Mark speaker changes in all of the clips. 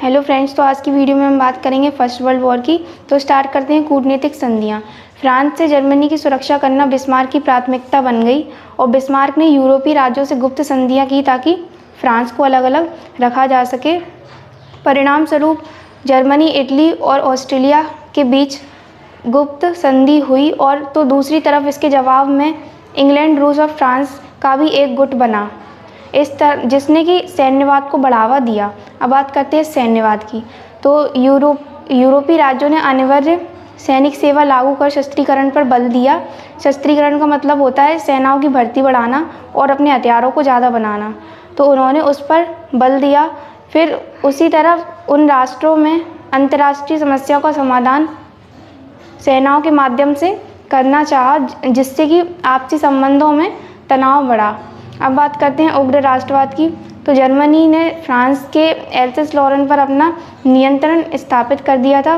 Speaker 1: Hello friends, तो आज की वीडियो में हम बात करेंगे फर्स्ट वर्ल्ड वॉर की। तो स्टार्ट करते हैं कूटनीतिक संधियाँ। फ्रांस से जर्मनी की सुरक्षा करना बिस्मार्क की प्राथमिकता बन गई और बिस्मार्क ने यूरोपीय राज्यों से गुप्त संधियाँ की ताकि फ्रांस को अलग अलग रखा जा सके। परिणाम स्वरूप जर्मनी, इटली और ऑस्ट्रिया के बीच गुप्त संधि हुई और तो दूसरी तरफ इसके जवाब में इंग्लैंड, रूस और फ्रांस का भी एक गुट बना जिसने कि सैन्यवाद को बढ़ावा दिया। अब बात करते हैं सैन्यवाद की। तो यूरोपीय राज्यों ने अनिवार्य सैनिक सेवा लागू कर शस्त्रीकरण पर बल दिया। शस्त्रीकरण का मतलब होता है सेनाओं की भर्ती बढ़ाना और अपने हथियारों को ज़्यादा बनाना। तो उन्होंने उस पर बल दिया। फिर उसी तरफ उन राष्ट्रों में अंतर्राष्ट्रीय समस्याओं का समाधान सेनाओं के माध्यम से करना चाहा, जिससे कि आपसी संबंधों में तनाव बढ़ा। अब बात करते हैं उग्र राष्ट्रवाद की। तो जर्मनी ने फ्रांस के एल्सेस लॉरेन पर अपना नियंत्रण स्थापित कर दिया था,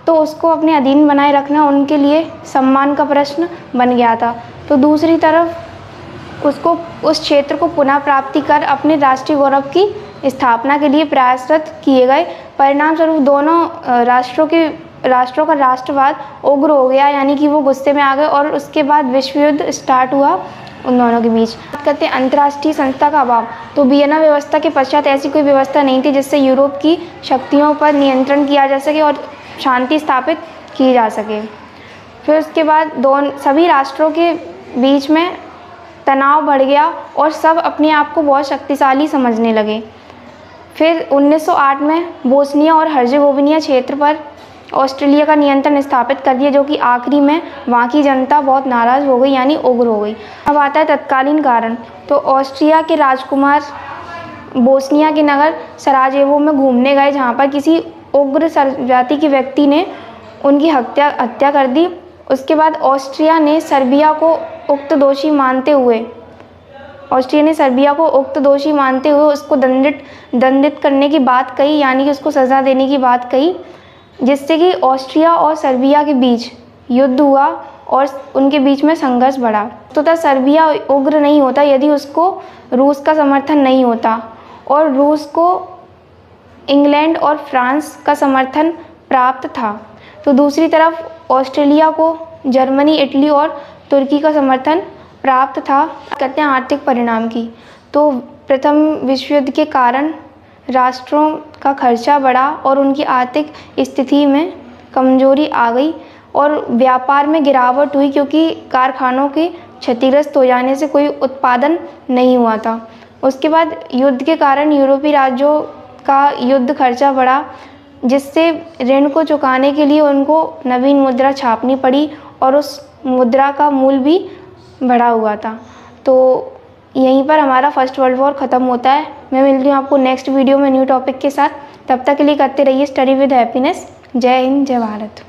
Speaker 1: तो उसको अपने अधीन बनाए रखना उनके लिए सम्मान का प्रश्न बन गया था। तो दूसरी तरफ उसको उस क्षेत्र को पुनः प्राप्ति कर अपने राष्ट्रीय गौरव की स्थापना के लिए प्रयासरत किए गए। परिणाम स्वरूप दोनों राष्ट्रों का राष्ट्रवाद उग्र हो गया, यानी कि वो गुस्से में आ गए और उसके बाद विश्व युद्ध स्टार्ट हुआ उन दोनों के बीच। बात करते हैं अंतर्राष्ट्रीय संस्था का अभाव। तो वियना व्यवस्था के पश्चात ऐसी कोई व्यवस्था नहीं थी जिससे यूरोप की शक्तियों पर नियंत्रण किया जा सके और शांति स्थापित की जा सके। फिर उसके बाद सभी राष्ट्रों के बीच में तनाव बढ़ गया और सब अपने आप को बहुत शक्तिशाली समझने लगे। फिर 1908 में बोस्निया और हर्जेगोविना क्षेत्र पर ऑस्ट्रेलिया का नियंत्रण स्थापित कर दिया, जो कि आखिरी में वहाँ की जनता बहुत नाराज़ हो गई, यानी उग्र हो गई। अब आता है तत्कालीन कारण। तो ऑस्ट्रिया के राजकुमार बोस्निया के नगर सराजेवो में घूमने गए, जहाँ पर किसी उग्र जाति के व्यक्ति ने उनकी हत्या कर दी। उसके बाद ऑस्ट्रिया ने सर्बिया को उक्त दोषी मानते हुए उसको दंडित करने की बात कही, यानी कि उसको सज़ा देने की बात कही, जिससे कि ऑस्ट्रिया और सर्बिया के बीच युद्ध हुआ और उनके बीच में संघर्ष बढ़ा। तो सर्बिया उग्र नहीं होता यदि उसको रूस का समर्थन नहीं होता, और रूस को इंग्लैंड और फ्रांस का समर्थन प्राप्त था। तो दूसरी तरफ ऑस्ट्रेलिया को जर्मनी, इटली और तुर्की का समर्थन प्राप्त था। कहते हैं आर्थिक परिणाम की। तो प्रथम विश्व युद्ध के कारण राष्ट्रों का खर्चा बढ़ा और उनकी आर्थिक स्थिति में कमजोरी आ गई और व्यापार में गिरावट हुई, क्योंकि कारखानों के क्षतिग्रस्त हो जाने से कोई उत्पादन नहीं हुआ था। उसके बाद युद्ध के कारण यूरोपीय राज्यों का युद्ध खर्चा बढ़ा, जिससे ऋण को चुकाने के लिए उनको नवीन मुद्रा छापनी पड़ी और उस मुद्रा का मूल्य भी बढ़ा हुआ था। तो यहीं पर हमारा फर्स्ट वर्ल्ड वॉर ख़त्म होता है। मैं मिलती हूँ आपको नेक्स्ट वीडियो में न्यू टॉपिक के साथ। तब तक के लिए करते रहिए स्टडी विद हैप्पीनेस। जय हिंद, जय भारत।